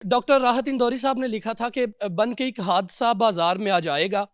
Doctor Rahat Indori صاحب نے لکھا تھا کہ بن کے ایک حادثہ بازار میں آ جائے گا،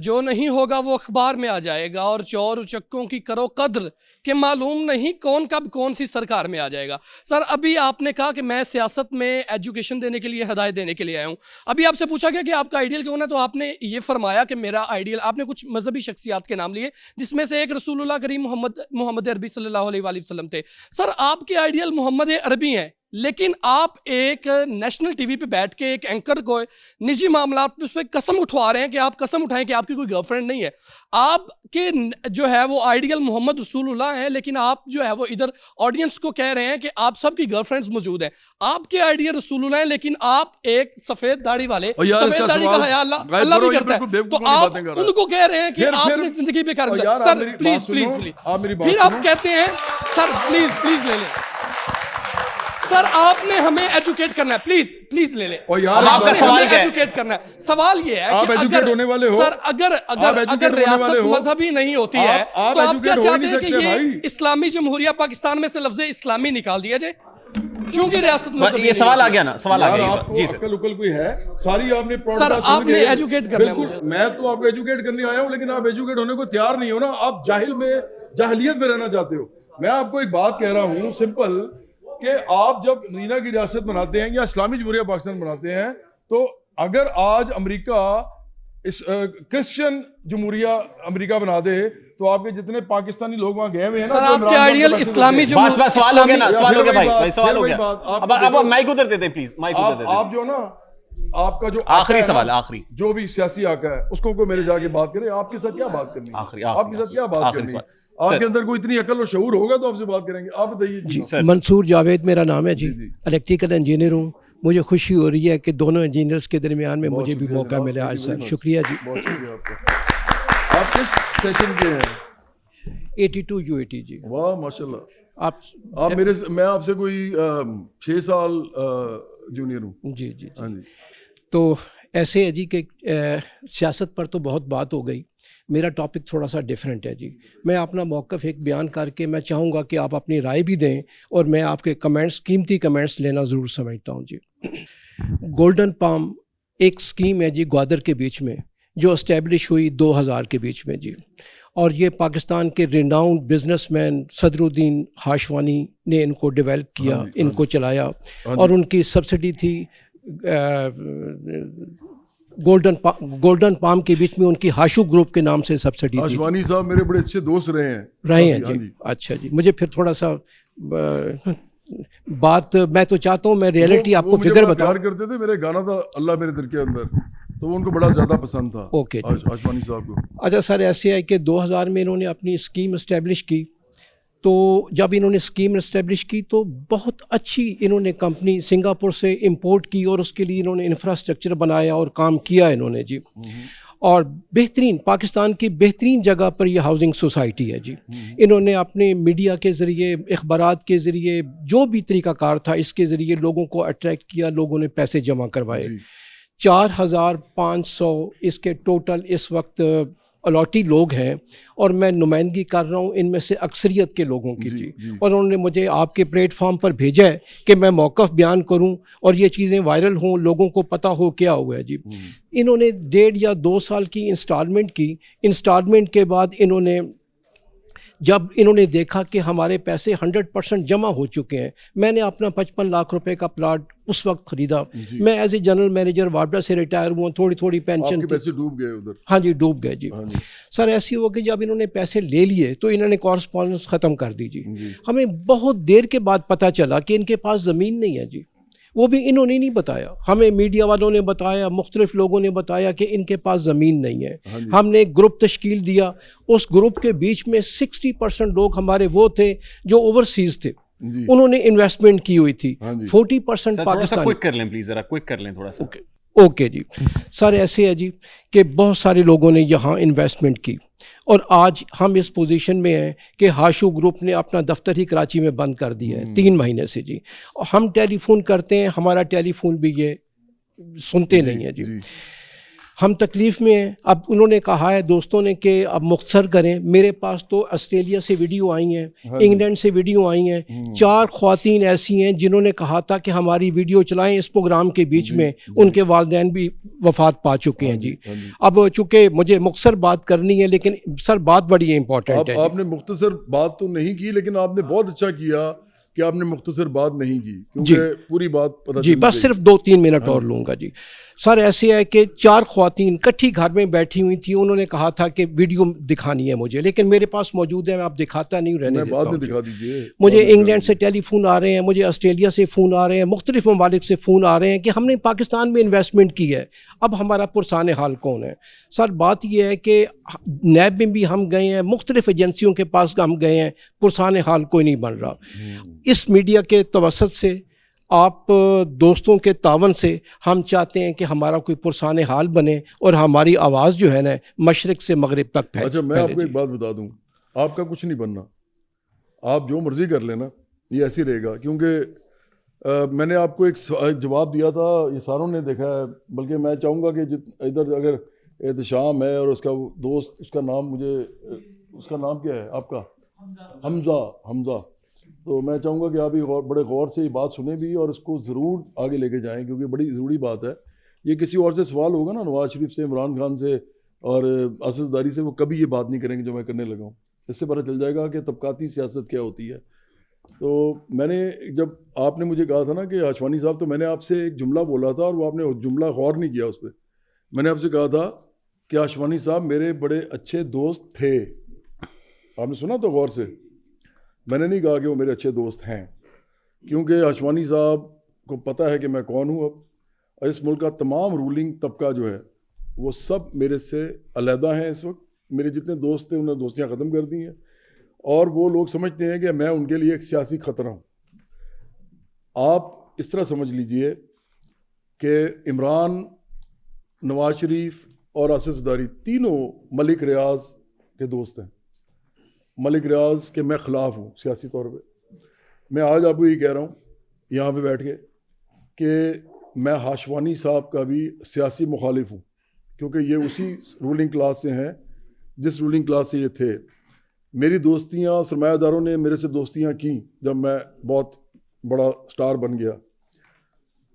جو نہیں ہوگا وہ اخبار میں آ جائے گا، اور چور اچکوں کی کرو قدر کہ معلوم نہیں کون کب کون سی سرکار میں آ جائے گا۔ سر ابھی آپ نے کہا کہ میں سیاست میں ایجوکیشن دینے کے لیے، ہدایت دینے کے لیے آیا ہوں۔ ابھی آپ سے پوچھا گیا کہ آپ کا آئیڈیل کون ہے، تو آپ نے یہ فرمایا کہ میرا آئیڈیل، آپ نے کچھ مذہبی شخصیات کے نام لیے جس میں سے ایک رسول اللہ کریم محمد عربی صلی اللہ علیہ وآلہ وسلم تھے۔ سر آپ کے آئیڈیل محمد عربی ہیں، لیکن آپ ایک نیشنل ٹی وی پہ بیٹھ کے ایک اینکر کو نجی معاملات پہ اس پہ قسم اٹھوا رہے ہیں کہ آپ قسم اٹھائیں کہ آپ کی کوئی گرل فرینڈ نہیں ہے۔ آپ کے جو ہے وہ آئیڈیل محمد رسول اللہ ہیں، لیکن آپ جو ہے وہ ادھر آڈینس کو کہہ رہے ہیں کہ آپ سب کی گرل فرینڈز موجود ہیں۔ آپ کے آئیڈیل رسول اللہ ہیں، لیکن آپ ایک سفید داڑھی والے، سفید داڑھی کا حیا اللہ بھی کرتا ہے، تو آپ ان کو کہہ رہے ہیں کہ آپ نے زندگی پہ کر دیا۔ سر پلیز پلیز پلیز، پھر آپ کہتے ہیں سر پلیز پلیز لے لیں، سر آپ نے ہمیں ایجوکیٹ کرنا ہے، پلیز پلیز لے لیں۔ آپ کا سوال کیا ہے؟ ایجوکیٹ کرنا ہے۔ سوال یہ ہے آپ کہ ایجوکیٹ ہونے والے ہو، سر اگر ریاست مذہبی نہیں ہوتی ہے تو آپ کیا چاہتے ہیں کہ یہ اسلامی جمہوریہ پاکستان میں سے لفظ اسلامی نکال دیا جائے؟ چونکہ ریاست مذہبی، یہ سوال آ گیا نا، سوال آ گیا جی سر۔ لوکل کوئی ہے ساری آپ نے سر آپ نے ایجوکیٹ کرنا ہے مجھے۔ میں تو آپ کو ایجوکیٹ کرنے آیا ہوں، لیکن آپ ایجوکیٹ ہونے کو تیار نہیں ہو نا، آپ جاہلیت میں رہنا چاہتے ہو۔ میں آپ کو ایک بات کہہ رہا ہوں سمپل، کہ آپ جب نینا کی ریاست بناتے ہیں یا اسلامی جمہوریہ پاکستان بناتے ہیں، تو اگر آج امریکہ کرسچن جمہوریہ امریکہ بنا دے تو آپ کے جتنے پاکستانی لوگ وہاں گئے ہوئے ہیں نا، سر آپ کے آئیڈیل اسلامی بس بس سوال ہو گیا نا، سوال ہو گیا بھائی، سوال ہو گیا۔ اب مائک ادھر دیتے پلیز، مائک ادھر دیتے۔ آپ جو نا، آپ کا جو آخری سوال، آخری جو بھی سیاسی آقا ہے اس کو میرے جا کے بات کرے، آپ کے ساتھ کیا بات کرنی ہے، آپ کے ساتھ کیا بات کرنی ہے؟ آپ کے اندر کوئی اتنی عقل و شعور ہوگا تو آپ سے بات کریں گے۔ آپ بتائیے جی۔ منصور جاوید میرا نام ہے جی، الیکٹریکل انجینئر ہوں۔ مجھے خوشی ہو رہی ہے کہ دونوں انجینئرز کے درمیان میں مجھے بھی موقع ملا آج سر، شکریہ جی۔ بہت شکریہ آپ کا۔ آپ کس سیشن کے ہیں؟ 82 UAT جی۔ واہ ماشاءاللہ، آپ میں آپ سے کوئی 6 سال جونیئر ہوں۔ جی جی جی۔ تو ایسے ہے جی کہ سیاست پر تو بہت بات ہو گئی، میرا ٹاپک تھوڑا سا ڈیفرنٹ ہے جی۔ میں اپنا موقف ایک بیان کر کے میں چاہوں گا کہ آپ اپنی رائے بھی دیں، اور میں آپ کے کمنٹس، قیمتی کمنٹس لینا ضرور سمجھتا ہوں جی۔ گولڈن پام ایک سکیم ہے جی گوادر کے بیچ میں، جو اسٹیبلش ہوئی 2000 کے بیچ میں جی، اور یہ پاکستان کے ریناؤنڈ بزنس مین صدر الدین ہاشوانی نے ان کو ڈیولپ کیا، ان کو چلایا، اور ان کی سبسڈی تھی گولڈن پام کے بیچ میں ان کی ہاشو گروپ کے نام سے سبسڈی تھی۔ ہاشوانی صاحب میرے بڑے اچھے دوست رہے ہیں جی۔ اچھا جی، مجھے پھر تھوڑا سا بات، میں تو چاہتا ہوں میں ریئلٹی آپ کو فگر بتاؤں۔ پیار کرتے تھے، میرے گانا تھا اللہ میرے دل کے اندر، تو ان کو بڑا زیادہ پسند تھا اوکے ہاشوانی صاحب کو۔ اچھا سر، ایسے ہے کہ 2000 میں انہوں نے اپنی اسکیم اسٹیبلش کی، تو جب انہوں نے اسکیم اسٹیبلش کی تو بہت اچھی انہوں نے کمپنی سنگاپور سے امپورٹ کی، اور اس کے لیے انہوں نے انفراسٹرکچر بنایا اور کام کیا انہوں نے جی، اور بہترین پاکستان کی بہترین جگہ پر یہ ہاؤسنگ سوسائٹی ہے جی۔ انہوں نے اپنے میڈیا کے ذریعے، اخبارات کے ذریعے، جو بھی طریقہ کار تھا اس کے ذریعے لوگوں کو اٹریکٹ کیا، لوگوں نے پیسے جمع کروائے۔ 4500 اس کے ٹوٹل اس وقت الاٹی لوگ ہیں، اور میں نمائندگی کر رہا ہوں ان میں سے اکثریت کے لوگوں کی جی، اور انہوں نے مجھے آپ کے پلیٹ فارم پر بھیجا ہے کہ میں موقف بیان کروں اور یہ چیزیں وائرل ہوں، لوگوں کو پتہ ہو کیا ہوا ہے جی۔ انہوں نے 1.5 یا 2 سال کی انسٹالمنٹ کی، انسٹالمنٹ کے بعد جب انہوں نے دیکھا کہ ہمارے پیسے 100% جمع ہو چکے ہیں، میں نے اپنا 55 لاکھ روپے کا پلاٹ اس وقت خریدا۔ میں ایز اے جنرل مینیجر وابڈا سے ریٹائر ہوا، تھوڑی پینشن، پیسے ڈوب گئے ادھر؟ ہاں جی ڈوب گئے جی۔ سر ایسی ہو کہ جب انہوں نے پیسے لے لیے تو انہوں نے کورسپونڈنس ختم کر دی جی۔ ہمیں بہت دیر کے بعد پتہ چلا کہ ان کے پاس زمین نہیں ہے جی، وہ بھی انہوں نے نہیں بتایا، ہمیں میڈیا والوں نے بتایا، مختلف لوگوں نے بتایا کہ ان کے پاس زمین نہیں ہے۔ ہم نے ایک گروپ تشکیل دیا، اس گروپ کے بیچ میں 60% لوگ ہمارے وہ تھے جو اوورسیز تھے، انہوں نے انویسٹمنٹ کی ہوئی تھی، 40% پاکستان۔ کوئک کر لیں پلیز، ذرا کوئک کر لیں تھوڑا سا۔ اوکے جی سر، ایسے ہے جی کہ بہت سارے لوگوں نے یہاں انویسٹمنٹ کی، اور آج ہم اس پوزیشن میں ہیں کہ ہاشو گروپ نے اپنا دفتر ہی کراچی میں بند کر دیا ہے 3 مہینے سے جی۔ ہم ٹیلی فون کرتے ہیں، ہمارا ٹیلی فون بھی یہ سنتے نہیں ہیں جی۔ ہم تکلیف میں ہیں. اب انہوں نے کہا ہے دوستوں نے کہ اب مختصر کریں. میرے پاس تو آسٹریلیا سے ویڈیو آئی ہیں, انگلینڈ سے ویڈیو آئی ہیں, 4 خواتین ایسی ہیں جنہوں نے کہا تھا کہ ہماری ویڈیو چلائیں. اس پروگرام کے بیچ میں ان کے والدین بھی وفات پا چکے ہیں. جی اب چونکہ مجھے مختصر بات کرنی ہے, لیکن سر بات بڑی امپورٹنٹ ہے. آپ نے مختصر بات تو نہیں کی, لیکن آپ نے بہت اچھا کیا کہ آپ نے مختصر بات نہیں کی, کیونکہ پوری بات پتہ جی بس صرف 2-3 منٹ اور لوں گا. جی سر ایسے ہے کہ 4 خواتین کٹھی گھر میں بیٹھی ہوئی تھیں. انہوں نے کہا تھا کہ ویڈیو دکھانی ہے مجھے, لیکن میرے پاس موجود ہے, میں آپ دکھاتا نہیں, رہنے دیتا ہوں. دکھا دیجیے. مجھے انگلینڈ سے ٹیلی فون آ رہے ہیں, مجھے آسٹریلیا سے فون آ رہے ہیں, مختلف ممالک سے فون آ رہے ہیں کہ ہم نے پاکستان میں انویسٹمنٹ کی ہے, اب ہمارا پرسان حال کون ہے. سر بات یہ ہے کہ نیب میں بھی ہم گئے ہیں, مختلف ایجنسیوں کے پاس ہم گئے ہیں, پرسان حال کوئی نہیں بن رہا. اس میڈیا کے توسط سے, آپ دوستوں کے تعاون سے ہم چاہتے ہیں کہ ہمارا کوئی پرسان حال بنے اور ہماری آواز جو ہے نا مشرق سے مغرب تک پھیلے. اچھا میں آپ کو ایک بات بتا دوں, آپ کا کچھ نہیں بننا, آپ جو مرضی کر لینا, یہ ایسے ہی رہے گا. کیونکہ میں نے آپ کو ایک جواب دیا تھا, یہ ساروں نے دیکھا ہے, بلکہ میں چاہوں گا کہ ادھر اگر احتشام ہے اور اس کا دوست, اس کا نام مجھے, اس کا نام کیا ہے آپ کا, حمزہ, تو میں چاہوں گا کہ آپ بڑے غور سے یہ بات سنیں بھی اور اس کو ضرور آگے لے کے جائیں, کیونکہ بڑی ضروری بات ہے. یہ کسی اور سے سوال ہوگا نا, نواز شریف سے, عمران خان سے اور اسد زرداری سے, وہ کبھی یہ بات نہیں کریں گے جو میں کرنے لگا ہوں. اس سے پتہ چل جائے گا کہ طبقاتی سیاست کیا ہوتی ہے. تو میں نے جب آپ نے مجھے کہا تھا نا کہ آشوانی صاحب, تو میں نے آپ سے ایک جملہ بولا تھا اور وہ آپ نے جملہ غور نہیں کیا اس پہ. میں نے آپ سے کہا تھا کہ آشوانی صاحب میرے بڑے اچھے دوست تھے. آپ نے سنا تو غور سے, میں نے نہیں کہا کہ وہ میرے اچھے دوست ہیں, کیونکہ آشوانی صاحب کو پتہ ہے کہ میں کون ہوں اب, اور اس ملک کا تمام رولنگ طبقہ جو ہے وہ سب میرے سے علیحدہ ہیں اس وقت. میرے جتنے دوست تھے انہوں نے دوستیاں ختم کر دی ہیں, اور وہ لوگ سمجھتے ہیں کہ میں ان کے لیے ایک سیاسی خطرہ ہوں. آپ اس طرح سمجھ لیجئے کہ عمران, نواز شریف اور آصف زرداری تینوں ملک ریاض کے دوست ہیں. ملک ریاض کے میں خلاف ہوں سیاسی طور پہ. میں آج آپ کو یہ کہہ رہا ہوں یہاں پہ بیٹھ کے کہ میں ہاشوانی صاحب کا بھی سیاسی مخالف ہوں, کیونکہ یہ اسی رولنگ کلاس سے ہیں جس رولنگ کلاس سے یہ تھے. میری دوستیاں, سرمایہ داروں نے میرے سے دوستیاں کیں جب میں بہت بڑا سٹار بن گیا,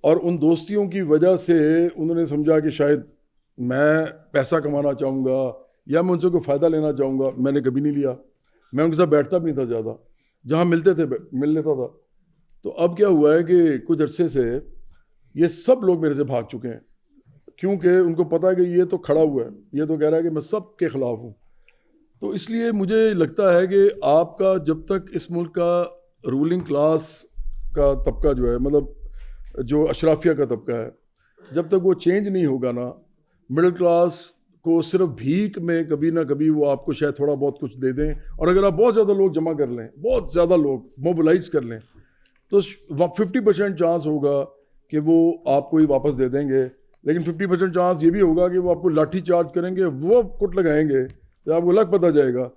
اور ان دوستیوں کی وجہ سے انہوں نے سمجھا کہ شاید میں پیسہ کمانا چاہوں گا یا میں ان سے کوئی فائدہ لینا چاہوں گا. میں نے کبھی نہیں لیا, میں ان کے ساتھ بیٹھتا بھی نہیں تھا زیادہ, جہاں ملتے تھے مل لیتا تھا. تو اب کیا ہوا ہے کہ کچھ عرصے سے یہ سب لوگ میرے سے بھاگ چکے ہیں, کیونکہ ان کو پتہ ہے کہ یہ تو کھڑا ہوا ہے, یہ تو کہہ رہا ہے کہ میں سب کے خلاف ہوں. تو اس لیے مجھے لگتا ہے کہ آپ کا جب تک اس ملک کا رولنگ کلاس کا طبقہ جو ہے, مطلب جو اشرافیہ کا طبقہ ہے, جب تک وہ چینج نہیں ہوگا نا, مڈل کلاس کو صرف بھیک میں کبھی نہ کبھی وہ آپ کو شاید تھوڑا بہت کچھ دے دیں, اور اگر آپ بہت زیادہ لوگ جمع کر لیں, بہت زیادہ لوگ موبلائز کر لیں, تو 50% چانس ہوگا کہ وہ آپ کو ہی واپس دے دیں گے. لیکن 50% چانس یہ بھی ہوگا کہ وہ آپ کو لاٹھی چارج کریں گے, وہ کٹ لگائیں گے, تو آپ کو لگ پتہ جائے گا